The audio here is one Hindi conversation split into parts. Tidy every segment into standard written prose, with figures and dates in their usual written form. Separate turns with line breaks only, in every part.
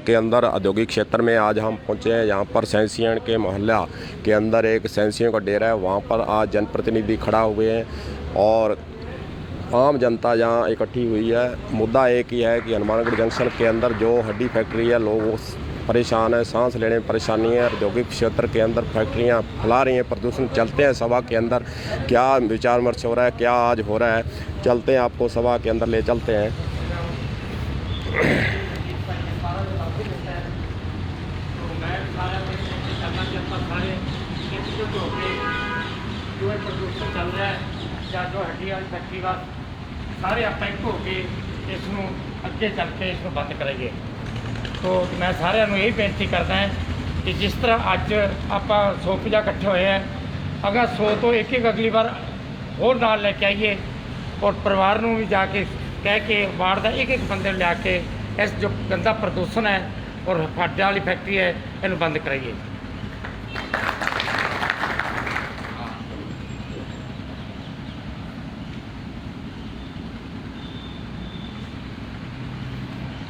के अंदर औद्योगिक क्षेत्र में आज हम पहुंचे हैं। यहाँ पर सैंसियन के मोहल्ला के अंदर एक सैंसियन का डेरा है, वहाँ पर आज जनप्रतिनिधि खड़ा हुए हैं और आम जनता यहाँ इकट्ठी हुई है। मुद्दा एक ही है कि हनुमानगढ़ जंक्शन के अंदर जो हड्डी फैक्ट्री है, लोग परेशान है, सांस लेने में परेशानी है। औद्योगिक क्षेत्र के अंदर फैक्ट्रियाँ फैला रही हैं, प्रदूषण। चलते हैं सभा के अंदर क्या विचार विमर्श हो रहा है, क्या आज हो रहा है, चलते हैं, आपको सभा के अंदर ले चलते हैं।
प्रदूषण चल रहा है या जो हड्डी वाली फैक्ट्री का सारे आप एक होके इसनों अगे चल के इसको बंद करेंगे। तो मैं साਰਿਆਂ ਨੂੰ यही बेनती करता है कि जिस तरह अज आप 150 इकट्ठे हुए हैं, अगर 100 तो एक अगली बार होर नाल लेके आइए और परिवार में भी जाके कह के वार्ड का एक बंदे लिया के इस जो गंदा प्रदूषण है और हड्डी वाली फैक्ट्री है इन्हें बंद कराइए।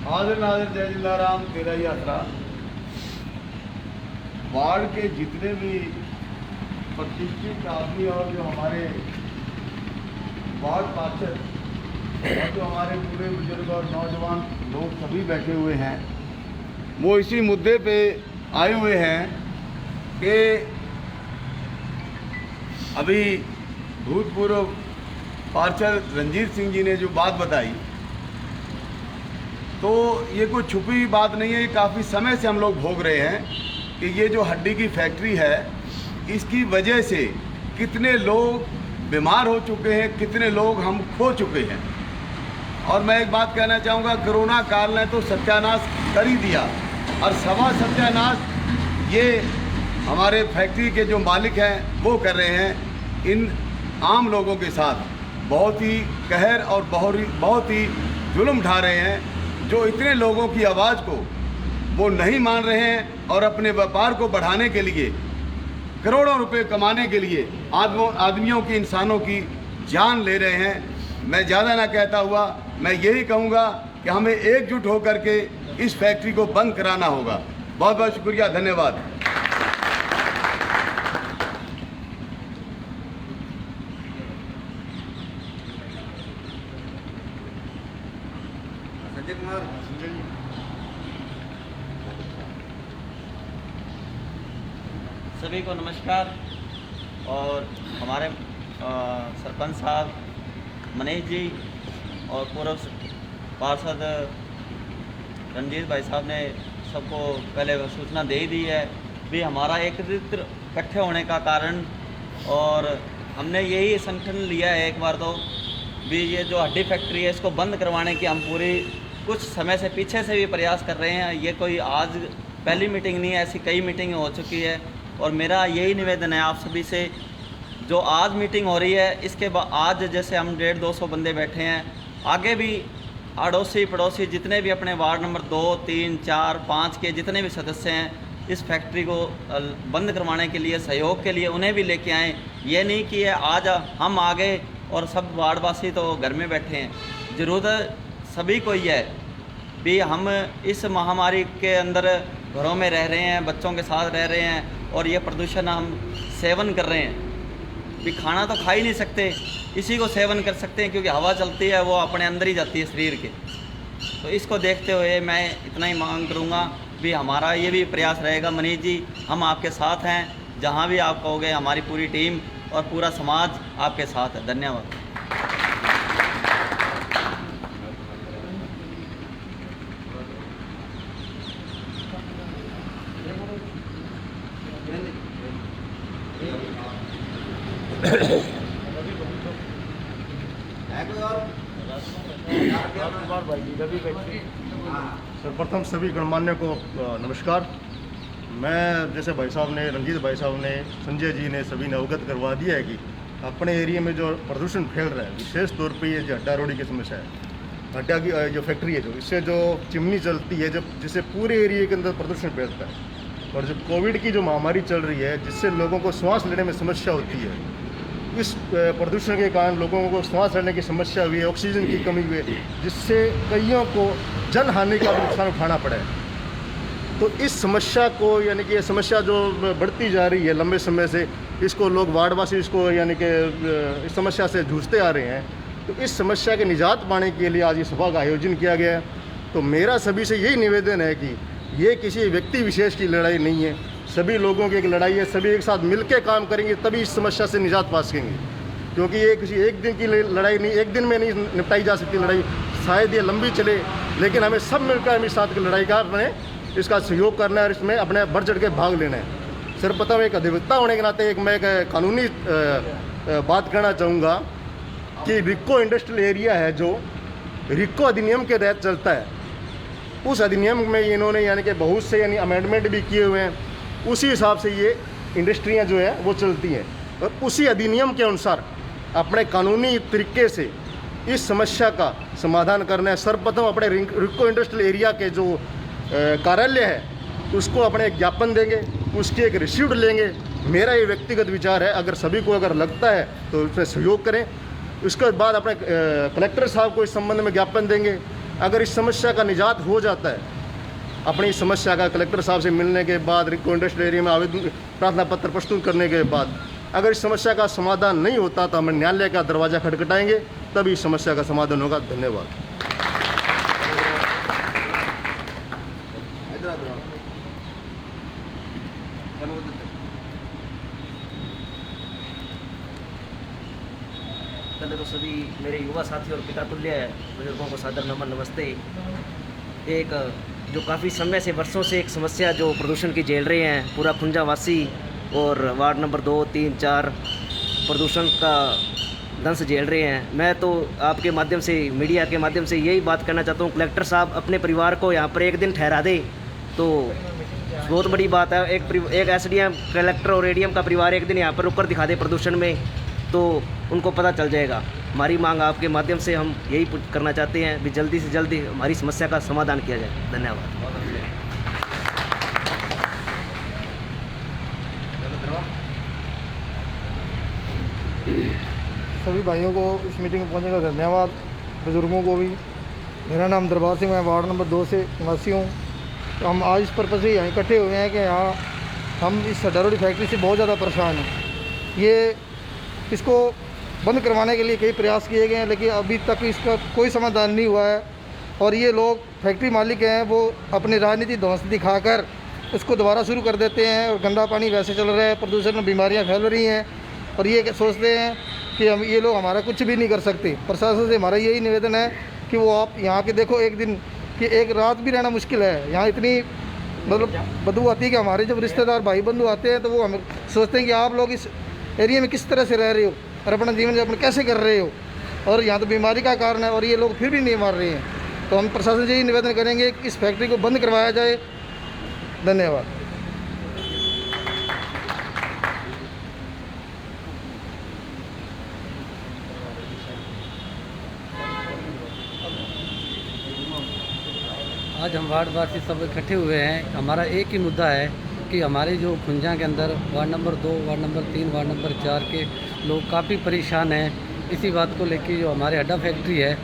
हाजिर नाजिर जय जिंदाराम तेरा ही आसरा। वार्ड के जितने भी प्रतिष्ठित आदमी और जो हमारे वार्ड पार्षद और जो हमारे पूरे बुजुर्ग और नौजवान लोग सभी बैठे हुए हैं, वो इसी मुद्दे पे आए हुए हैं कि अभी भूतपूर्व पार्षद रंजीत सिंह जी ने जो बात बताई, तो ये कोई छुपी हुई बात नहीं है। ये काफ़ी समय से हम लोग भोग रहे हैं कि ये जो हड्डी की फैक्ट्री है, इसकी वजह से कितने लोग बीमार हो चुके हैं, कितने लोग हम खो चुके हैं। और मैं एक बात कहना चाहूँगा, कोरोना काल ने तो सत्यानाश कर ही दिया, और सवा सत्यानाश ये हमारे फैक्ट्री के जो मालिक हैं वो कर रहे हैं। इन आम लोगों के साथ बहुत ही कहर और बहुत ही जुल्म ढा रहे हैं, जो इतने लोगों की आवाज़ को वो नहीं मान रहे हैं और अपने व्यापार को बढ़ाने के लिए, करोड़ों रुपए कमाने के लिए आदमियों की, इंसानों की जान ले रहे हैं। मैं ज़्यादा ना कहता हुआ मैं यही कहूँगा कि हमें एकजुट होकर के इस फैक्ट्री को बंद कराना होगा। बहुत बहुत शुक्रिया, धन्यवाद। संजय कुमार।
सभी को नमस्कार। और हमारे सरपंच साहब मनीष जी और पूर्व पार्षद रंजीत भाई साहब ने सबको पहले सूचना दे ही दी है भी हमारा एकत्रित इकट्ठे होने का कारण, और हमने यही संगठन लिया है एक बार तो भी ये जो हड्डी फैक्ट्री है इसको बंद करवाने की हम पूरी कुछ समय से पीछे से भी प्रयास कर रहे हैं। ये कोई आज पहली मीटिंग नहीं है, ऐसी कई मीटिंग हो चुकी है। और मेरा यही निवेदन है आप सभी से, जो आज मीटिंग हो रही है इसके बाद आज जैसे हम 150-200 बंदे बैठे हैं, आगे भी अड़ोसी पड़ोसी जितने भी अपने वार्ड नंबर 2, 3, 4, 5 के जितने भी सदस्य हैं, इस फैक्ट्री को बंद करवाने के लिए, सहयोग के लिए उन्हें भी लेके आएँ। ये नहीं कि आज हम आ गए और सब वार्डवासी तो घर में बैठे हैं। ज़रूरत सभी को ही है भी हम इस महामारी के अंदर घरों में रह रहे हैं, बच्चों के साथ रह रहे हैं, और ये प्रदूषण हम सेवन कर रहे हैं। भी खाना तो खा ही नहीं सकते, इसी को सेवन कर सकते हैं क्योंकि हवा चलती है वो अपने अंदर ही जाती है शरीर के। तो इसको देखते हुए मैं इतना ही मांग करूँगा भी हमारा ये भी प्रयास रहेगा। मनीष जी, हम आपके साथ हैं, जहाँ भी आप कहोगे हमारी पूरी टीम और पूरा समाज आपके साथ है। धन्यवाद।
सर्वप्रथम सभी गणमान्य को नमस्कार। मैं जैसे भाई साहब ने, रंजीत भाई साहब ने, संजय जी ने सभी ने अवगत करवा दिया है कि अपने एरिया में जो प्रदूषण फैल रहा है, विशेष तौर पे ये जो हड्डा रोड़ी की समस्या है, हड्डा की जो फैक्ट्री है, जो इससे जो चिमनी चलती है, जब जिससे पूरे एरिया के अंदर प्रदूषण फैलता है, और जो कोविड की जो महामारी चल रही है जिससे लोगों को सांस लेने में समस्या होती है, इस प्रदूषण के कारण लोगों को सांस लेने की समस्या हुई है, ऑक्सीजन की कमी हुई है, जिससे कईयों को जन हानि का भी नुकसान उठाना पड़ा है। तो इस समस्या को यानी कि ये समस्या जो बढ़ती जा रही है लंबे समय से, इसको लोग वार्डवासी इसको यानी कि इस समस्या से जूझते आ रहे हैं। तो इस समस्या के निजात पाने के लिए आज इस सभा का आयोजन किया गया है। तो मेरा सभी से यही निवेदन है कि ये किसी व्यक्ति विशेष की लड़ाई नहीं है, सभी लोगों की एक लड़ाई है। सभी एक साथ मिलकर काम करेंगे तभी इस समस्या से निजात पा सकेंगे, क्योंकि ये किसी एक दिन की लड़ाई नहीं, एक दिन में नहीं निपटाई जा सकती लड़ाई। शायद ये लंबी चले, लेकिन हमें सब मिलकर हम इस साथ की लड़ाई का अपने इसका सहयोग करना है और इसमें अपने बढ़ चढ़ के भाग लेना है। सर्वप्रथम एक अधिवक्ता होने के नाते मैं एक कानूनी बात करना चाहूँगा कि रिक्को इंडस्ट्रियल एरिया है जो रिक्को अधिनियम के तहत चलता है, उस अधिनियम में इन्होंने यानी कि बहुत से यानी अमेंडमेंट भी किए हुए हैं, उसी हिसाब से ये इंडस्ट्रियाँ जो है वो चलती हैं और उसी अधिनियम के अनुसार अपने कानूनी तरीके से इस समस्या का समाधान करना है। सर्वप्रथम अपने रिक्को इंडस्ट्रियल एरिया के जो कार्यालय है उसको अपने एक ज्ञापन देंगे, उसकी एक रिसीप्ट लेंगे। मेरा ये व्यक्तिगत विचार है, अगर सभी को अगर लगता है तो उसमें सहयोग करें। उसके बाद अपने कलेक्टर साहब को इस संबंध में ज्ञापन देंगे। अगर इस समस्या का निजात हो जाता है, अपनी इस समस्या का कलेक्टर साहब से मिलने के बाद, रिक्को इंडस्ट्रियल एरिया में आवेदन प्रार्थना पत्र प्रस्तुत करने के बाद अगर इस समस्या का समाधान नहीं होता तो हम न्यायालय का दरवाज़ा खटखटाएंगे, तभी इस समस्या का समाधान होगा। धन्यवाद।
पहले तो सभी मेरे युवा साथी और पिता तुल्य बुजुर्गों को सादर नमन, नमस्ते। एक जो काफ़ी समय से, वर्षों से एक समस्या जो प्रदूषण की झेल रहे हैं पूरा खुंजा वासी और वार्ड नंबर 2, 3, 4 प्रदूषण का दंश झेल रहे हैं। मैं तो आपके माध्यम से, मीडिया के माध्यम से यही बात करना चाहता हूँ, कलेक्टर साहब अपने परिवार को यहाँ पर एक दिन ठहरा दे तो बहुत बड़ी बात है। एक एसडीएम, कलेक्टर और एडीएम का परिवार एक दिन यहाँ पर रुककर दिखा दे प्रदूषण में, तो उनको पता चल जाएगा। हमारी मांग आपके माध्यम से हम यही करना चाहते हैं भी जल्दी से जल्दी हमारी समस्या का समाधान किया जाए। धन्यवाद।
सभी भाइयों को इस मीटिंग में पहुंचने का धन्यवाद, बुज़ुर्गों को भी। मेरा नाम दरबार सिंह, मैं वार्ड नंबर 2 से निवासी हूँ। तो हम आज इस पर्पज़ से यहाँ इकट्ठे हुए हैं कि यहाँ हम इस डरोडी फैक्ट्री से बहुत ज़्यादा परेशान हैं। इसको बंद करवाने के लिए कई प्रयास किए गए हैं, लेकिन अभी तक इसका कोई समाधान नहीं हुआ है। और ये लोग फैक्ट्री मालिक हैं, वो अपनी राजनीति ध्वंस दिखाकर उसको दोबारा शुरू कर देते हैं और गंदा पानी वैसे चल रहा है, प्रदूषण में बीमारियाँ फैल रही हैं और ये सोचते हैं कि हम ये लोग हमारा कुछ भी नहीं कर सकते। प्रशासन से हमारा यही निवेदन है कि वो आप यहाँ के देखो, एक दिन कि एक रात भी रहना मुश्किल है। यहाँ इतनी मतलब बदबू आती है कि हमारे जब रिश्तेदार भाई बंधु आते हैं तो वो हमें सोचते हैं कि आप लोग इस एरिया में किस तरह से रह रहे हो और अपना जीवन यापन कैसे कर रहे हो, और यहाँ तो बीमारी का कारण है और ये लोग फिर भी नहीं मार रहे हैं। तो हम प्रशासन से यही निवेदन करेंगे कि इस फैक्ट्री को बंद करवाया जाए। धन्यवाद।
आज हम वार्डवासी सब इकट्ठे हुए हैं। हमारा एक ही मुद्दा है कि हमारे जो खुंजा के अंदर ward number 2, ward number 3, ward number 4 के लोग काफ़ी परेशान हैं। इसी बात को लेकर जो हमारे अड्डा फैक्ट्री है,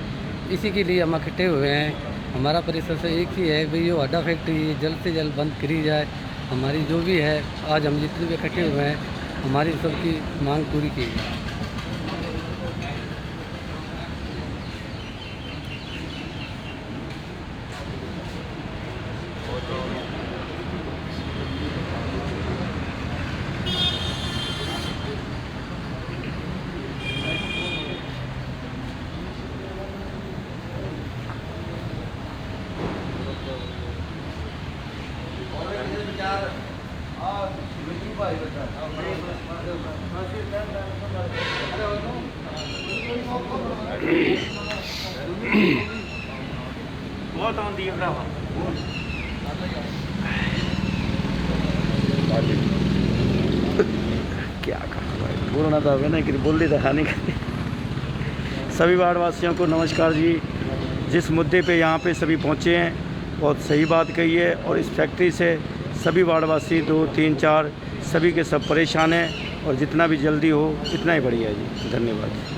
इसी के लिए हम इकट्ठे हुए हैं। हमारा परिसर से एक ही है भाई, जो अड्डा फैक्ट्री जल्द से जल्द बंद करी जाए। हमारी जो भी है, आज हम जितने भी इकट्ठे हुए हैं, हमारी सबकी मांग पूरी की जाए।
बहुत आंदी है भरावा।
क्या कहा भाई, बोलना था ना कि बोल दी था नहीं। सभी वार्डवासियों को नमस्कार जी। जिस मुद्दे पे यहाँ पे सभी पहुँचे हैं, बहुत सही बात कही है। और इस फैक्ट्री से सभी वार्डवासी 2, 3, 4 सभी के सब परेशान हैं, और जितना भी जल्दी हो इतना ही बढ़िया जी। धन्यवाद।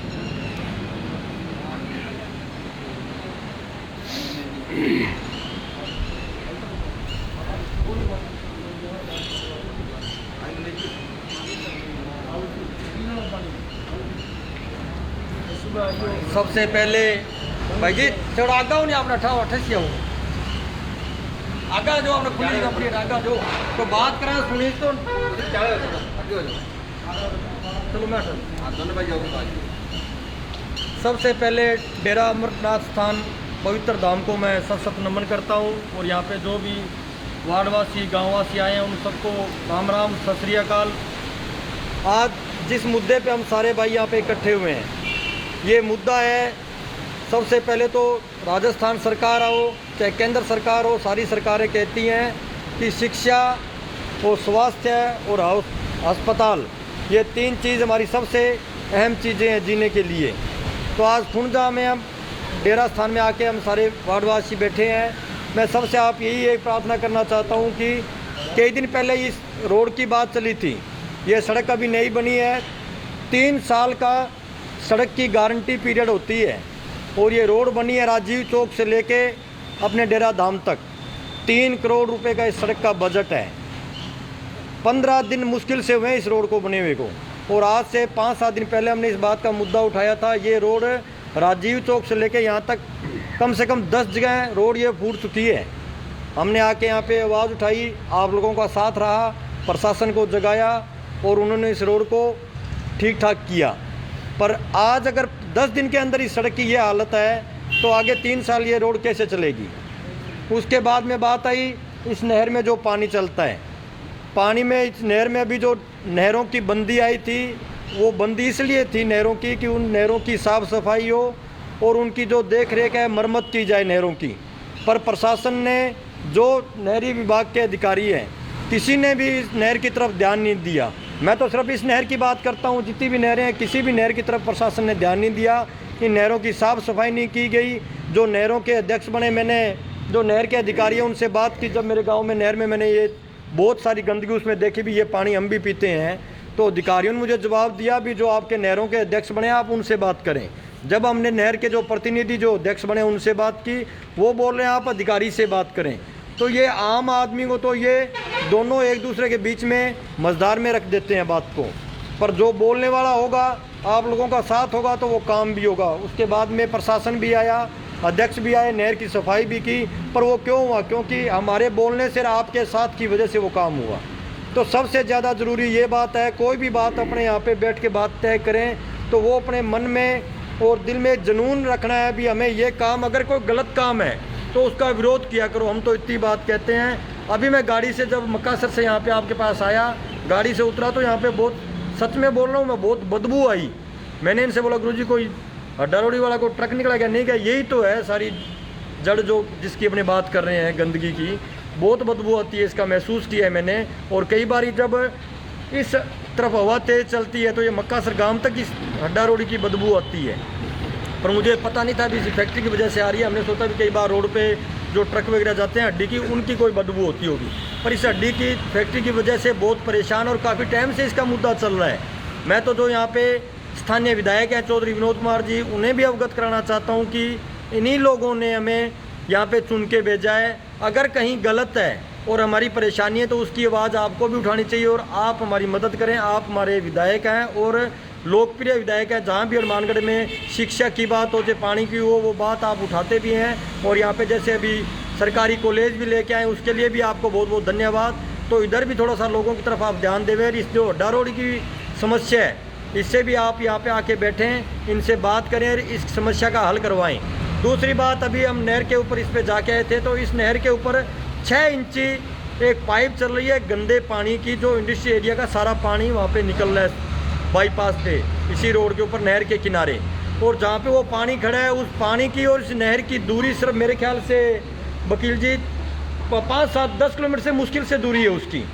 सबसे पहले भाई जी थोड़ा आगा हो नहीं अपना ठा ठसिया हो आगा जो अपना खुली कंपनी आगा जो तो बात करें सुनी तो चलो मैं दोनों भाई जाऊँगा। सबसे पहले डेरा अमरनाथ स्थान पवित्र धाम को मैं सत नमन करता हूँ और यहाँ पे जो भी वार्डवासी गाँववासी आए हैं उन सबको राम राम सत श्री अकाल। आज जिस मुद्दे पे हम सारे भाई यहाँ पे इकट्ठे हुए हैं ये मुद्दा है, सबसे पहले तो राजस्थान सरकार हो चाहे केंद्र सरकार हो, सारी सरकारें कहती हैं कि शिक्षा और स्वास्थ्य और अस्पताल ये 3 चीज़ हमारी सबसे अहम चीज़ें हैं जीने के लिए। तो आज फुंजा में हम डेरा स्थान में आके हम सारे वार्डवासी बैठे हैं। मैं सबसे आप यही एक प्रार्थना करना चाहता हूँ कि कई दिन पहले इस रोड की बात चली थी, ये सड़क अभी नई बनी है, 3 साल का सड़क की गारंटी पीरियड होती है और ये रोड बनी है राजीव चौक से लेके अपने डेरा धाम तक। 3 करोड़ रुपए का इस सड़क का बजट है। 15 दिन मुश्किल से हुए हैं इस रोड को बने हुए को और आज से 5-7 दिन पहले हमने इस बात का मुद्दा उठाया था। ये रोड राजीव चौक से लेके यहाँ तक कम से कम 10 जगह रोड ये फूट चुकी है। हमने आके यहाँ पे आवाज़ उठाई, आप लोगों का साथ रहा, प्रशासन को जगाया और उन्होंने इस रोड को ठीक ठाक किया। पर आज अगर 10 दिन के अंदर इस सड़क की ये हालत है तो आगे 3 साल ये रोड कैसे चलेगी। उसके बाद में बात आई इस नहर में जो पानी चलता है, पानी में इस नहर में अभी जो नहरों की बंदी आई थी वो बंदी इसलिए थी नहरों की कि उन नहरों की साफ़ सफाई हो और उनकी जो देख रेख है मरम्मत की जाए नहरों की। पर प्रशासन ने जो नहरी विभाग के अधिकारी हैं किसी ने भी इस नहर की तरफ ध्यान नहीं दिया। मैं तो सिर्फ इस नहर की बात करता हूँ, जितनी भी नहरें हैं किसी भी नहर की तरफ प्रशासन ने ध्यान नहीं दिया। इन नहरों की साफ़ सफाई नहीं की गई। जो नहरों के अध्यक्ष बने, मैंने जो नहर के अधिकारी हैं उनसे बात की, जब मेरे गाँव में नहर में मैंने ये बहुत सारी गंदगी उसमें देखी भी, ये पानी हम भी पीते हैं, तो अधिकारियों ने मुझे जवाब दिया भी जो आपके नहरों के अध्यक्ष बने आप उनसे बात करें। जब हमने नहर के जो प्रतिनिधि जो अध्यक्ष बने उनसे बात की, वो बोल रहे हैं आप अधिकारी से बात करें। तो ये आम आदमी को तो ये दोनों एक दूसरे के बीच में मझधार में रख देते हैं बात को। पर जो बोलने वाला होगा, आप लोगों का साथ होगा तो वो काम भी होगा। उसके बाद में प्रशासन भी आया, अध्यक्ष भी आए, नहर की सफाई भी की। पर वो क्यों हुआ? क्योंकि हमारे बोलने से, आपके साथ की वजह से वो काम हुआ। तो सबसे ज़्यादा ज़रूरी ये बात है, कोई भी बात अपने यहाँ पे बैठ के बात तय करें तो वो अपने मन में और दिल में जुनून रखना है भी हमें ये काम, अगर कोई गलत काम है तो उसका विरोध किया करो। हम तो इतनी बात कहते हैं। अभी मैं गाड़ी से जब मक्कासर से यहाँ पे आपके पास आया, गाड़ी से उतरा तो यहाँ पे बहुत, सच में बोल रहा हूँ मैं, बहुत बदबू आई। मैंने इनसे बोला गुरुजी कोई हड्डा रोड़ी वाला कोई ट्रक निकला क्या? नहीं क्या, यही तो है सारी जड़ जो जिसकी अपने बात कर रहे हैं गंदगी की, बहुत बदबू आती है, इसका महसूस किया है मैंने। और कई बार जब इस तरफ हवा तेज़ चलती है तो ये मक्कासर गांव तक इस हड्डा रोड़ी की बदबू आती है। पर मुझे पता नहीं था अभी इसी फैक्ट्री की वजह से आ रही है। हमने सोचा कि कई बार रोड पे जो ट्रक वगैरह जाते हैं हड्डी की, उनकी कोई बदबू होती होगी। पर इस हड्डी की फैक्ट्री की वजह से बहुत परेशान और काफ़ी टाइम से इसका मुद्दा चल रहा है। मैं तो जो यहाँ पे स्थानीय विधायक हैं चौधरी विनोद कुमार जी, उन्हें भी अवगत कराना चाहता हूँ कि इन्हीं लोगों ने हमें यहाँ पे चुन के भेजा है। अगर कहीं गलत है और हमारी परेशानी है तो उसकी आवाज़ आपको भी उठानी चाहिए और आप हमारी मदद करें। आप हमारे विधायक हैं और लोकप्रिय विधायक है। जहाँ भी हनुमानगढ़ में शिक्षा की बात हो, चाहे पानी की हो, वो बात आप उठाते भी हैं। और यहाँ पे जैसे अभी सरकारी कॉलेज भी लेके आए, उसके लिए भी आपको बहुत बहुत धन्यवाद। तो इधर भी थोड़ा सा लोगों की तरफ आप ध्यान देवें। इस जो हड्डा रोड़ी की समस्या है, इससे भी आप यहाँ पे आके बैठें, इनसे बात करें और इस समस्या का हल करवाएं। दूसरी बात, अभी हम नहर के ऊपर इस पे जाके आए थे तो इस नहर के ऊपर 6 इंची एक पाइप चल रही है गंदे पानी की, जो इंडस्ट्री एरिया का सारा पानी वहाँ पे निकल रहा है बाईपास पे, इसी रोड के ऊपर नहर के किनारे। और जहाँ पे वो पानी खड़ा है, उस पानी की और इस नहर की दूरी सिर्फ मेरे ख्याल से वकील जी 5-7-10 किलोमीटर से मुश्किल से दूरी है उसकी।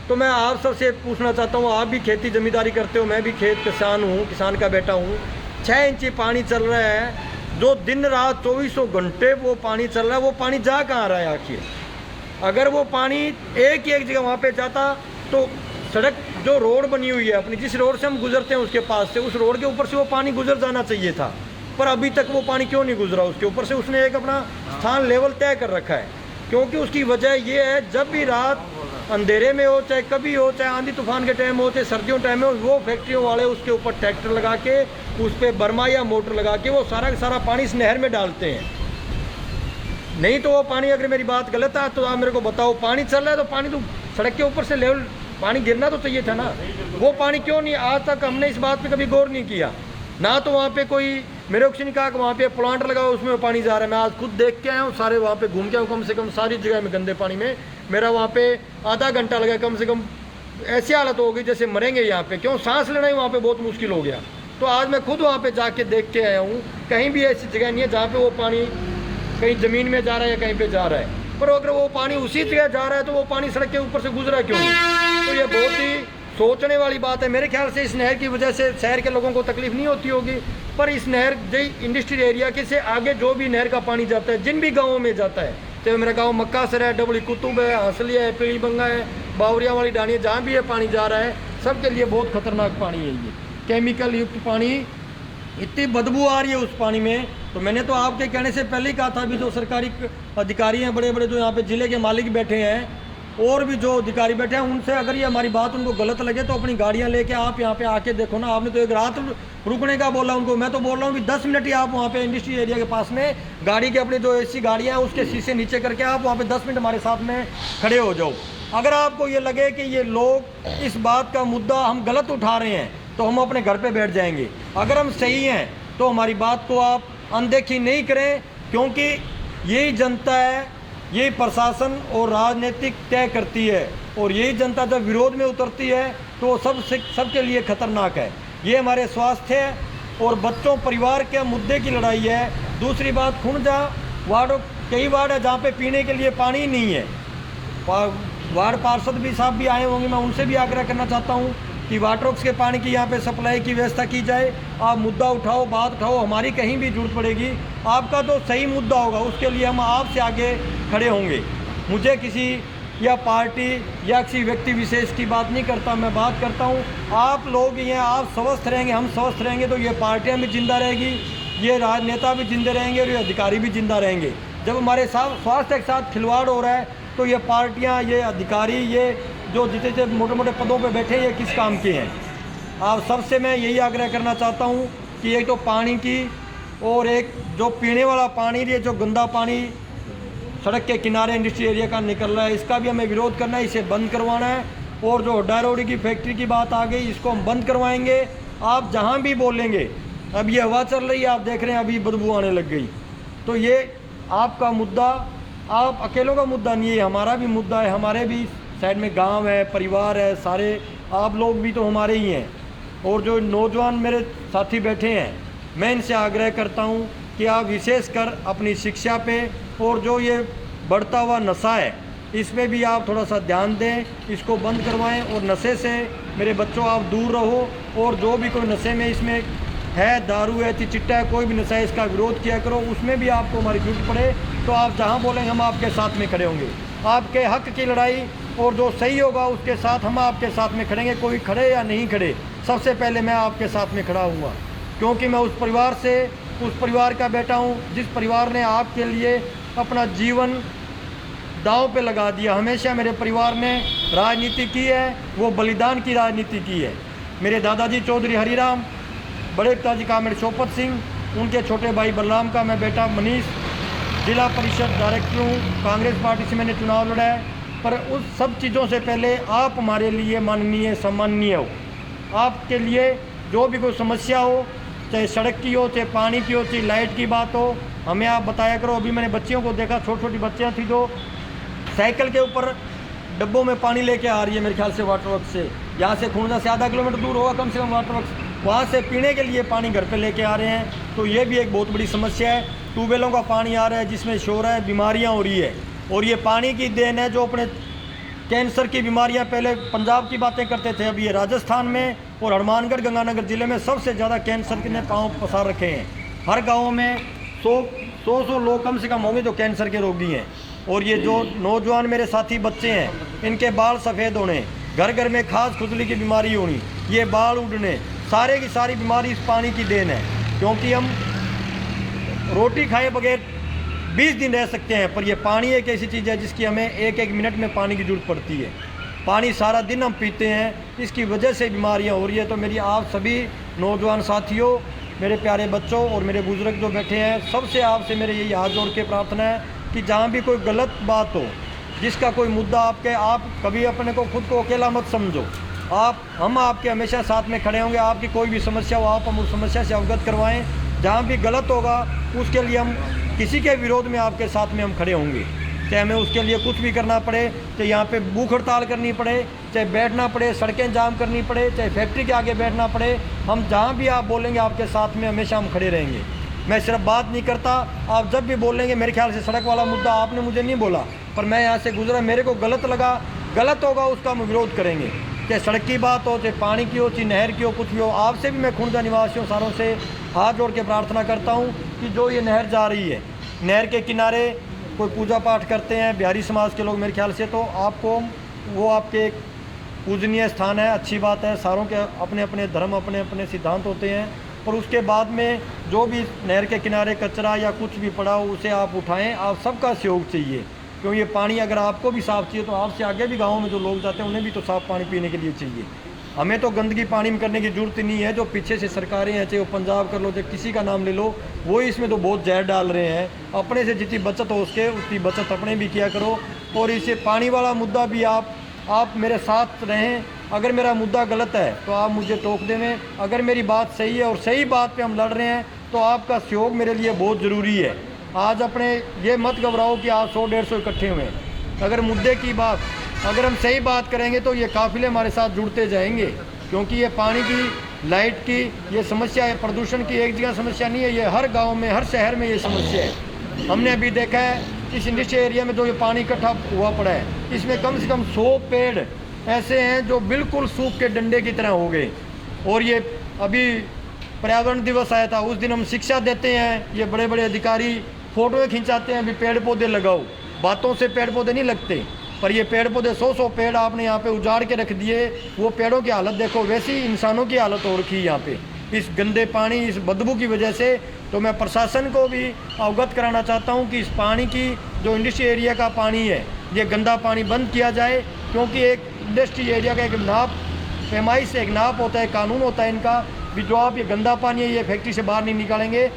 तो मैं आप सबसे पूछना चाहता हूँ, आप भी खेती ज़मींदारी करते हो, मैं भी खेत किसान हूँ, किसान का बेटा हूँ। 6 इंची पानी चल रहा है, जो दिन रात 24 घंटे वो पानी चल रहा है। वो पानी जा कहाँ रहा है आखिर? अगर वो पानी एक जगह वहाँ पे जाता तो सड़क जो रोड बनी हुई है अपनी, जिस रोड से हम गुजरते हैं उसके पास से, उस रोड के ऊपर से वो पानी गुजर जाना चाहिए था। पर अभी तक वो पानी क्यों नहीं गुजरा उसके ऊपर से? उसने एक अपना स्थान लेवल तय कर रखा है। क्योंकि उसकी वजह ये है, जब भी रात अंधेरे में हो, चाहे कभी हो, चाहे आंधी तूफान के टाइम हो, चाहे सर्दियों टाइम में हो, वो फैक्ट्रियों वाले उसके ऊपर ट्रैक्टर लगा के उस पर बर्मा या मोटर लगा के वो सारा का सारा पानी इस नहर में डालते हैं। नहीं तो वो पानी, अगर मेरी बात गलत है तो आप मेरे को बताओ, पानी चल रहा है तो पानी तो सड़क के ऊपर से लेवल पानी गिरना तो चाहिए था ना, वो पानी क्यों नहीं, आज तक हमने इस बात पे कभी गौर नहीं किया ना। तो वहाँ पे कोई मेरे को नहीं कहा कि वहाँ पे प्लांट लगा हुआ उसमें पानी जा रहा है। मैं आज खुद देख के आया हूँ, सारे वहाँ पे घूम के आया हूँ, कम से कम सारी जगह में गंदे पानी में मेरा वहाँ पे आधा घंटा लगा कम से कम। ऐसी हालत हो गई जैसे मरेंगे यहाँ पे, क्यों सांस लेना ही वहाँ पे बहुत मुश्किल हो गया। तो आज मैं खुद वहाँ पे जाके देख के आया हूँ, कहीं भी ऐसी जगह नहीं है जहाँ पे वो पानी कहीं ज़मीन में जा रहा है या कहीं पे जा रहा है। पर अगर वो पानी उसी जगह जा रहा है तो वो पानी सड़क के ऊपर से गुजरा क्यों नहीं? तो ये बहुत ही सोचने वाली बात है। मेरे ख्याल से इस नहर की वजह से शहर के लोगों को तकलीफ नहीं होती होगी, पर इस नहर इंडस्ट्रियल एरिया के से आगे जो भी नहर का पानी जाता है, जिन भी गाँवों में जाता है, चाहे मेरा गाँव मक्कासर है, डबली कुतुब है, हंसलिया है, पीली बंगा है, बावरिया वाली डानी है, जहाँ भी ये पानी जा रहा है सबके लिए बहुत खतरनाक पानी है। ये केमिकल युक्त पानी, इतनी बदबू आ रही है उस पानी में। तो मैंने तो आपके कहने से पहले ही कहा था, अभी जो सरकारी अधिकारी हैं बड़े बड़े, जो यहाँ पे ज़िले के मालिक बैठे हैं और भी जो अधिकारी बैठे हैं, उनसे अगर ये हमारी बात उनको गलत लगे तो अपनी गाड़ियाँ लेके आप यहाँ पे आके देखो ना। आपने तो एक रात रुकने का बोला उनको, मैं तो बोल रहा हूँ कि 10 मिनट ही आप वहाँ पे इंडस्ट्रियल एरिया के पास में गाड़ी के अपनी जो ऐसी गाड़ियाँ हैं उसके शीशे नीचे करके आप वहाँ पे 10 मिनट हमारे साथ में खड़े हो जाओ। अगर आपको ये लगे कि ये लोग इस बात का मुद्दा हम गलत उठा रहे हैं तो हम अपने घर पे बैठ जाएंगे। अगर हम सही हैं तो हमारी बात को आप अनदेखी नहीं करें, क्योंकि यही जनता है, यही प्रशासन और राजनीतिक तय करती है। और यही जनता जब विरोध में उतरती है तो सबके लिए खतरनाक है। ये हमारे स्वास्थ्य और बच्चों परिवार के मुद्दे की लड़ाई है। दूसरी बात, खुंजा वार्ड, कई वार्ड है जहाँ पे पीने के लिए पानी नहीं है। वार्ड पार्षद भी साहब भी आए होंगे, मैं उनसे भी आग्रह करना चाहता हूँ कि वाटर वर्क्स के पानी की यहाँ पे सप्लाई की व्यवस्था की जाए। आप मुद्दा उठाओ, बात उठाओ, हमारी कहीं भी जरूरत पड़ेगी, आपका जो सही मुद्दा होगा उसके लिए हम आपसे आगे खड़े होंगे। मुझे किसी या पार्टी या किसी व्यक्ति विशेष की बात नहीं करता, मैं बात करता हूँ आप लोग ही हैं। आप स्वस्थ रहेंगे, हम स्वस्थ रहेंगे तो ये पार्टियाँ भी जिंदा रहेगी, ये राजनेता भी जिंदे रहेंगे और ये अधिकारी भी जिंदा रहेंगे। जब हमारे साथ स्वास्थ्य के साथ खिलवाड़ हो रहा है तो ये पार्टियाँ, ये अधिकारी, ये जो जितने मोटे मोटे पदों पे बैठे हैं, ये किस काम के हैं? आप सबसे मैं यही आग्रह करना चाहता हूँ कि एक तो पानी की, और एक जो पीने वाला पानी, ये जो गंदा पानी सड़क के किनारे इंडस्ट्रियल एरिया का निकल रहा है, इसका भी हमें विरोध करना है, इसे बंद करवाना है। और जो डायरोडी की फैक्ट्री की बात आ गई, इसको हम बंद करवाएंगे। आप जहाँ भी बोलेंगे, अब ये हवा चल रही है, आप देख रहे हैं अभी बदबू आने लग गई। तो ये आपका मुद्दा, आप अकेलों का मुद्दा नहीं है, हमारा भी मुद्दा है। हमारे भी साइड में गांव है, परिवार है, सारे आप लोग भी तो हमारे ही हैं। और जो नौजवान मेरे साथी बैठे हैं, मैं इनसे आग्रह करता हूं कि आप विशेषकर अपनी शिक्षा पे और जो ये बढ़ता हुआ नशा है इस पे भी आप थोड़ा सा ध्यान दें, इसको बंद करवाएं। और नशे से मेरे बच्चों आप दूर रहो। और जो भी कोई नशे में इसमें है, दारू है, चिट्टा है, कोई भी नशा है, इसका विरोध किया करो। उसमें भी आपको हमारी जरूरत पड़े तो आप जहाँ बोलेंगे हम आपके साथ में खड़े होंगे। आपके हक की लड़ाई और जो सही होगा उसके साथ हम आपके साथ में खड़ेंगे। कोई खड़े या नहीं खड़े, सबसे पहले मैं आपके साथ में खड़ा हूँगा, क्योंकि मैं उस परिवार से, उस परिवार का बेटा हूँ जिस परिवार ने आपके लिए अपना जीवन दांव पे लगा दिया। हमेशा मेरे परिवार ने राजनीति की है, वो बलिदान की राजनीति की है। मेरे दादाजी चौधरी हरिराम, बड़े पिताजी का मेरे चौपत सिंह, उनके छोटे भाई बलराम का मैं बेटा मनीष, जिला परिषद डायरेक्टर हूँ, कांग्रेस पार्टी से मैंने चुनाव लड़ा है। पर उस सब चीज़ों से पहले आप हमारे लिए माननीय, सम्माननीय हो। आपके लिए जो भी कोई समस्या हो, चाहे सड़क की हो, चाहे पानी की हो, चाहे लाइट की बात हो, हमें आप बताया करो। अभी मैंने बच्चियों को देखा, छोटी छोटी बच्चियाँ थी जो साइकिल के ऊपर डब्बों में पानी लेके आ रही है, मेरे ख्याल से वाटर वर्क से, यहाँ से खुर्जा से आधा किलोमीटर दूर होगा कम से कम वाटर वर्क, वहाँ से पीने के लिए पानी घर पे लेके आ रहे हैं। तो ये भी एक बहुत बड़ी समस्या है। ट्यूबवेलों का पानी आ रहा है जिसमें शोर है, बीमारियाँ हो रही है। और ये पानी की देन है। जो अपने कैंसर की बीमारियां, पहले पंजाब की बातें करते थे, अब ये राजस्थान में और हनुमानगढ़ गंगानगर ज़िले में सबसे ज़्यादा कैंसर के ने पाँव पसार रखे हैं। हर गाँव में 100 लोग कम से कम होंगे जो कैंसर के रोगी हैं। और ये जो नौजवान मेरे साथी बच्चे हैं, इनके बाल सफ़ेद होने, घर घर में खास खुजली की बीमारी होनी, ये बाल उड़ने, सारे की सारी बीमारी इस पानी की देन है। क्योंकि हम रोटी खाए बगैर 20 दिन रह सकते हैं, पर ये पानी एक ऐसी चीज़ है जिसकी हमें एक एक मिनट में पानी की जरूरत पड़ती है। पानी सारा दिन हम पीते हैं, इसकी वजह से बीमारियां हो रही है। तो मेरी आप सभी नौजवान साथियों, मेरे प्यारे बच्चों और मेरे बुजुर्ग जो बैठे हैं, सबसे आपसे मेरे यही हाथ जोड़ के प्रार्थना है कि जहाँ भी कोई गलत बात हो, जिसका कोई मुद्दा आपके, आप कभी अपने को खुद को अकेला मत समझो। हम आपके हमेशा साथ में खड़े होंगे। आपकी कोई भी समस्या हो, आप हम उस समस्या से अवगत करवाएं। जहाँ भी गलत होगा उसके लिए हम किसी के विरोध में आपके साथ में हम खड़े होंगे, चाहे हमें उसके लिए कुछ भी करना पड़े, चाहे यहाँ पे भूख हड़ताल करनी पड़े, चाहे बैठना पड़े, सड़कें जाम करनी पड़े, चाहे फैक्ट्री के आगे बैठना पड़े, हम जहाँ भी आप बोलेंगे आपके साथ में हमेशा हम खड़े रहेंगे। मैं सिर्फ बात नहीं करता, आप जब भी बोलेंगे, मेरे ख्याल से सड़क वाला मुद्दा आपने मुझे नहीं बोला, पर मैं यहाँ से गुजरा, मेरे को गलत लगा, गलत होगा उसका हम विरोध करेंगे। चाहे सड़क की बात हो, चाहे पानी की हो, चाहे नहर की हो, कुछ भी हो। आपसे भी मैं खुंजा निवासियों सारों से हाथ जोड़ के प्रार्थना करता हूँ कि जो ये नहर जा रही है, नहर के किनारे कोई पूजा पाठ करते हैं बिहारी समाज के लोग मेरे ख्याल से, तो आपको वो आपके एक पूजनीय स्थान है, अच्छी बात है। सारों के अपने अपने धर्म, अपने अपने सिद्धांत होते हैं। और उसके बाद में जो भी नहर के किनारे कचरा या कुछ भी पड़ा हो उसे आप उठाएं। आप सबका सहयोग चाहिए, क्यों ये पानी अगर आपको भी साफ़ चाहिए तो आपसे आगे भी गाँव में जो लोग जाते हैं उन्हें भी तो साफ़ पानी पीने के लिए चाहिए। हमें तो गंदगी पानी में करने की ज़रूरत ही नहीं है। जो पीछे से सरकारें हैं, चाहे वो पंजाब कर लो, चाहे किसी का नाम ले लो, वो इसमें तो बहुत जहर डाल रहे हैं। अपने से जितनी बचत हो उसके उतनी बचत अपने भी किया करो। और इसे पानी वाला मुद्दा भी आप मेरे साथ रहें। अगर मेरा मुद्दा गलत है तो आप मुझे टोक देवें, अगर मेरी बात सही है और सही बात पे हम लड़ रहे हैं तो आपका सहयोग मेरे लिए बहुत ज़रूरी है। आज अपने ये मत घबराओ कि आप 100-150 इकट्ठे हुए हैं। अगर मुद्दे की बात, अगर हम सही बात करेंगे तो ये काफ़िले हमारे साथ जुड़ते जाएंगे, क्योंकि ये पानी की, लाइट की ये समस्या है, प्रदूषण की एक जगह समस्या नहीं है, ये हर गांव में, हर शहर में ये समस्या है। हमने अभी देखा है इस इंडस्ट्रियल एरिया में जो ये पानी इकट्ठा हुआ पड़ा है, इसमें कम से कम 100 पेड़ ऐसे हैं जो बिल्कुल सूख के डंडे की तरह हो गए। और ये अभी पर्यावरण दिवस आया था, उस दिन हम शिक्षा देते हैं, ये बड़े बड़े अधिकारी फ़ोटोएँ खिंचाते हैं, अभी पेड़ पौधे लगाओ। बातों से पेड़ पौधे नहीं लगते, पर ये पेड़ पौधे 100 पेड़ आपने यहाँ पे उजाड़ के रख दिए। वो पेड़ों की हालत देखो, वैसी इंसानों की हालत हो रखी है यहाँ पे इस गंदे पानी, इस बदबू की वजह से। तो मैं प्रशासन को भी अवगत कराना चाहता हूँ कि इस पानी की, जो इंडस्ट्री एरिया का पानी है, ये गंदा पानी बंद किया जाए। क्योंकि एक इंडस्ट्री एरिया का एक नाप, पैमाइश एक नाप होता है, कानून होता है इनका भी। जो आप ये गंदा पानी है ये फैक्ट्री से बाहर नहीं निकालेंगे,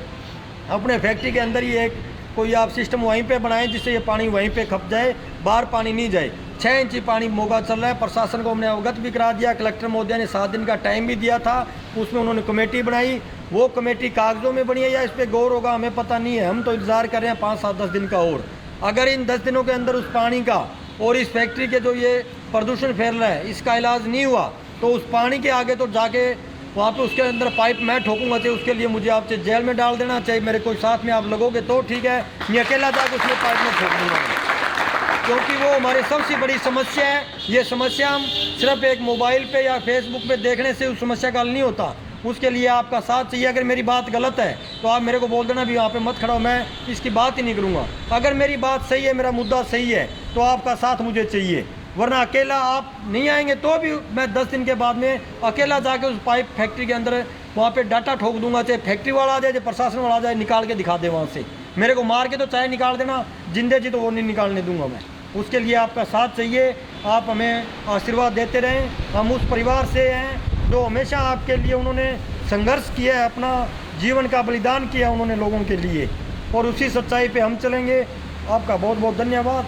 अपने फैक्ट्री के अंदर ही एक कोई आप सिस्टम वहीं पे बनाएं जिससे ये पानी वहीं पे खप जाए, बाहर पानी नहीं जाए। 6 इंची पानी मोगा चल रहा है। प्रशासन को हमने अवगत भी करा दिया। कलेक्टर महोदय ने 7 दिन का टाइम भी दिया था, उसमें उन्होंने कमेटी बनाई। वो कमेटी कागजों में बनी है या इस पर गौर होगा हमें पता नहीं है। हम तो इंतज़ार कर रहे हैं 5-7-10 दिन का। और अगर इन 10 दिनों के अंदर उस पानी का और इस फैक्ट्री के जो ये प्रदूषण फैल रहा है इसका इलाज नहीं हुआ तो उस पानी के आगे तो जाके वहाँ पे उसके अंदर पाइप मैं ठोकूंगा, चाहे उसके लिए मुझे आपसे जेल में डाल देना, चाहे मेरे कोई साथ में आप लगोगे तो ठीक है, मैं अकेला जाकर उसमें पाइप में ठोक दूँगा, क्योंकि वो हमारी सबसे बड़ी समस्या है। ये समस्या हम सिर्फ एक मोबाइल पे या फेसबुक पे देखने से उस समस्या का हल नहीं होता। उसके लिए आपका साथ चाहिए। अगर मेरी बात गलत है तो आप मेरे को बोल देना भी वहाँ पे मत खड़ा हो, मैं इसकी बात ही नहीं करूँगा। अगर मेरी बात सही है, मेरा मुद्दा सही है, तो आपका साथ मुझे चाहिए, वरना अकेला आप नहीं आएंगे तो भी मैं 10 दिन के बाद में अकेला जाके उस पाइप फैक्ट्री के अंदर वहाँ पे डाटा ठोक दूंगा। चाहे फैक्ट्री वाला आ जाए, चाहे प्रशासन वाला आ जाए, निकाल के दिखा दे वहाँ से। मेरे को मार के तो चाहे निकाल देना, जिंदे जी तो वो नहीं निकालने दूंगा मैं। उसके लिए आपका साथ चाहिए। आप हमें आशीर्वाद देते रहें। हम उस परिवार से हैं जो हमेशा आपके लिए उन्होंने संघर्ष किया है, अपना जीवन का बलिदान किया उन्होंने लोगों के लिए, और उसी सच्चाई पे हम चलेंगे। आपका बहुत बहुत धन्यवाद।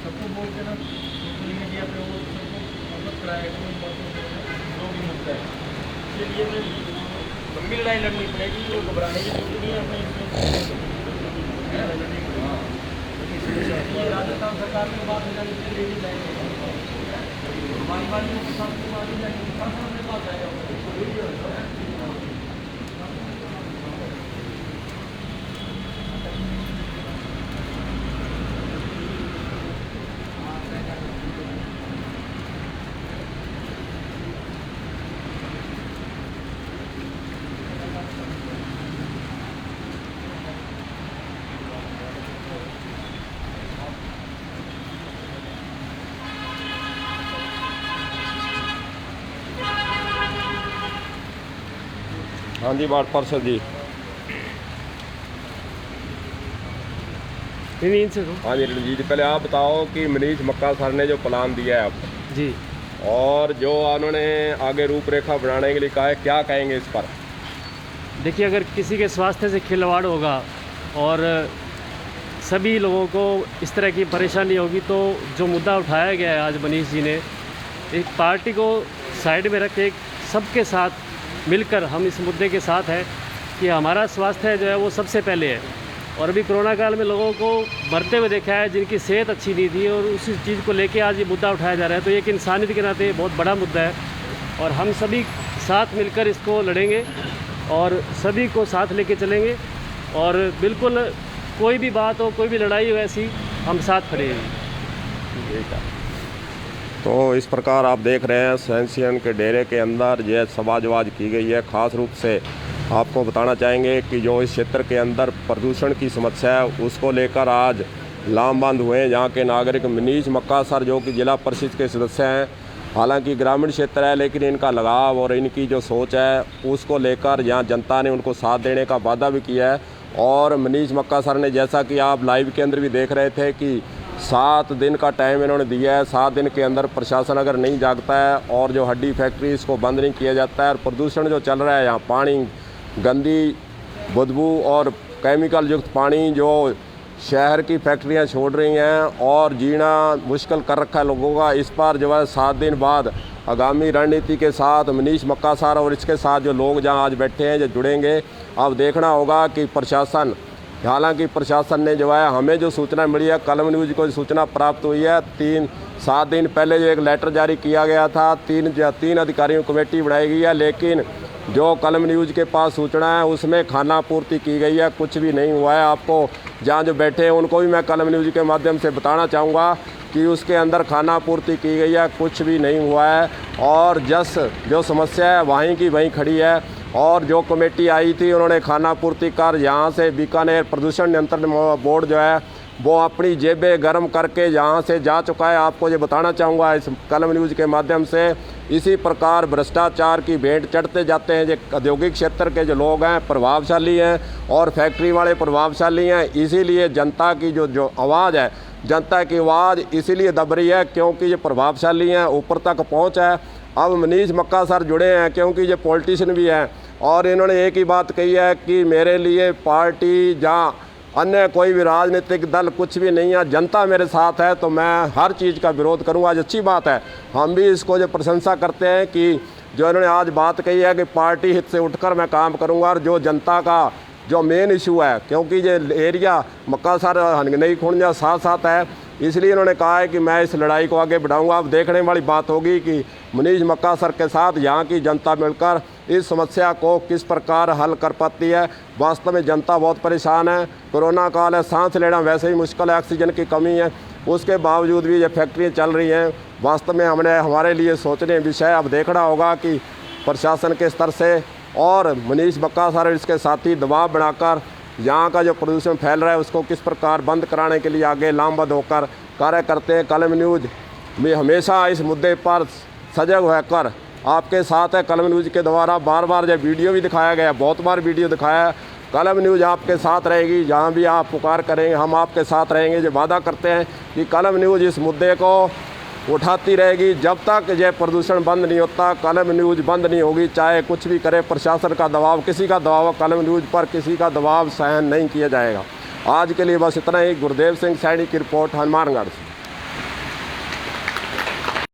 सबको बोल के ना सोशल मीडिया पे वो सबको मदद कराए जो भी मुद्दा है, इसके लिए मैं लंबी लड़ाई लड़नी पड़ेगी। वो घबराने की जरूरत नहीं है। अपने राजस्थान सरकार के बाद हमारी बात के साथ अपने पास आएगा।
हाँ जी, वार्ड पार्षद जी। हाँ जी रणजीत जी, पहले आप बताओ कि मनीष मक्का सर ने जो प्लान दिया है आपको
जी,
और जो उन्होंने आगे रूपरेखा बनाने के लिए कहा है, क्या कहेंगे इस पर?
देखिए, अगर किसी के स्वास्थ्य से खिलवाड़ होगा और सभी लोगों को इस तरह की परेशानी होगी, तो जो मुद्दा उठाया गया है आज मनीष जी ने, एक पार्टी को साइड में रख के सबके साथ मिलकर हम इस मुद्दे के साथ हैं कि हमारा स्वास्थ्य जो है वो सबसे पहले है। और अभी कोरोना काल में लोगों को मरते हुए देखा है जिनकी सेहत अच्छी नहीं थी, और उसी चीज़ को लेके आज ये मुद्दा उठाया जा रहा है। तो एक इंसानियत के नाते बहुत बड़ा मुद्दा है और हम सभी साथ मिलकर इसको लड़ेंगे और सभी को साथ लेके चलेंगे, और बिल्कुल कोई भी बात हो, कोई भी लड़ाई हो, ऐसी हम साथ खड़े हैं।
तो इस प्रकार आप देख रहे हैं सैंसियन के डेरे के अंदर यह सभाजवाज की गई है। ख़ास रूप से आपको बताना चाहेंगे कि जो इस क्षेत्र के अंदर प्रदूषण की समस्या है उसको लेकर आज लामबंद हुए हैं यहाँ के नागरिक। मनीष मक्का सर जो कि जिला परिषद के सदस्य हैं, हालांकि ग्रामीण क्षेत्र है लेकिन इनका लगाव और इनकी जो सोच है उसको लेकर यहाँ जनता ने उनको साथ देने का वादा भी किया है। और मनीष मक्का सर ने, जैसा कि आप लाइव के अंदर भी देख रहे थे, कि 7 दिन का टाइम इन्होंने दिया है। 7 दिन के अंदर प्रशासन अगर नहीं जागता है और जो हड्डी फैक्ट्री इसको बंद नहीं किया जाता है, और प्रदूषण जो चल रहा है यहाँ, पानी गंदी बदबू और केमिकल युक्त पानी जो शहर की फैक्ट्रियाँ छोड़ रही हैं और जीना मुश्किल कर रखा है लोगों का, इस पर जो है 7 दिन बाद आगामी रणनीति के साथ मनीष मक्का सर और इसके साथ जो लोग जहाँ आज बैठे हैं जो जुड़ेंगे। अब देखना होगा कि प्रशासन, हालांकि प्रशासन ने जो है हमें जो सूचना मिली है, कलम न्यूज़ को सूचना प्राप्त हुई है, 7 दिन पहले जो एक लेटर जारी किया गया था, 3 अधिकारियों की कमेटी बनाई गई है, लेकिन जो कलम न्यूज़ के पास सूचना है उसमें खाना पूर्ति की गई है, कुछ भी नहीं हुआ है। आपको जहाँ जो बैठे हैं उनको भी मैं कलम न्यूज़ के माध्यम से बताना चाहूँगा कि उसके अंदर खाना पूर्ति की गई है, कुछ भी नहीं हुआ है। और जो समस्या है वहीं की वहीं खड़ी है। और जो कमेटी आई थी उन्होंने खाना पूर्ति कर यहाँ से बीकानेर प्रदूषण नियंत्रण बोर्ड जो है वो अपनी जेबें गर्म करके यहाँ से जा चुका है। आपको ये बताना चाहूँगा इस कलम न्यूज़ के माध्यम से, इसी प्रकार भ्रष्टाचार की भेंट चढ़ते जाते हैं। जो औद्योगिक क्षेत्र के जो लोग हैं प्रभावशाली हैं और फैक्ट्री वाले प्रभावशाली हैं, इसीलिए जनता की जो आवाज़ है, जनता की आवाज़ इसीलिए दब रही है क्योंकि ये प्रभावशाली हैं, ऊपर तक पहुँच है। अब मनीष मक्का सर जुड़े हैं क्योंकि ये पॉलिटिशियन भी हैं और इन्होंने एक ही बात कही है कि मेरे लिए पार्टी जहाँ अन्य कोई भी राजनीतिक दल कुछ भी नहीं है, जनता मेरे साथ है तो मैं हर चीज़ का विरोध करूँगा। आज अच्छी बात है, हम भी इसको जो प्रशंसा करते हैं कि जो इन्होंने आज बात कही है कि पार्टी हित से उठकर मैं काम करूँगा और जो जनता का जो मेन इशू है, क्योंकि ये एरिया मक्का सर हनगनई खुंजा साथ साथ है, इसलिए इन्होंने कहा है कि मैं इस लड़ाई को आगे बढ़ाऊंगा। अब देखने वाली बात होगी कि मनीष मक्का सर के साथ यहाँ की जनता मिलकर इस समस्या को किस प्रकार हल कर पाती है। वास्तव में जनता बहुत परेशान है, कोरोना काल है, सांस लेना वैसे ही मुश्किल है, ऑक्सीजन की कमी है, उसके बावजूद भी ये फैक्ट्रियाँ चल रही हैं। वास्तव में हमारे लिए सोचने विषय। अब देखना होगा कि प्रशासन के स्तर से और मनीष मक्का सर इसके साथी दबाव बनाकर यहाँ का जो प्रदूषण फैल रहा है उसको किस प्रकार बंद कराने के लिए आगे लामबंद होकर कार्य करते हैं। कलम न्यूज़ में हमेशा इस मुद्दे पर सजग होकर आपके साथ है। कलम न्यूज़ के द्वारा बार बार जब वीडियो भी दिखाया गया, बहुत बार वीडियो दिखाया, कलम न्यूज़ आपके साथ रहेगी। जहाँ भी आप पुकार करेंगे हम आपके साथ रहेंगे। जो वादा करते हैं कि कलम न्यूज़ इस मुद्दे को उठाती रहेगी जब तक यह प्रदूषण बंद नहीं होता। कलम न्यूज़ बंद नहीं होगी, चाहे कुछ भी करे प्रशासन का दबाव, किसी का दबाव कलम न्यूज़ पर किसी का दबाव सहन नहीं किया जाएगा। आज के लिए बस इतना ही। गुरुदेव सिंह सैनी की रिपोर्ट, हनुमानगढ़ से।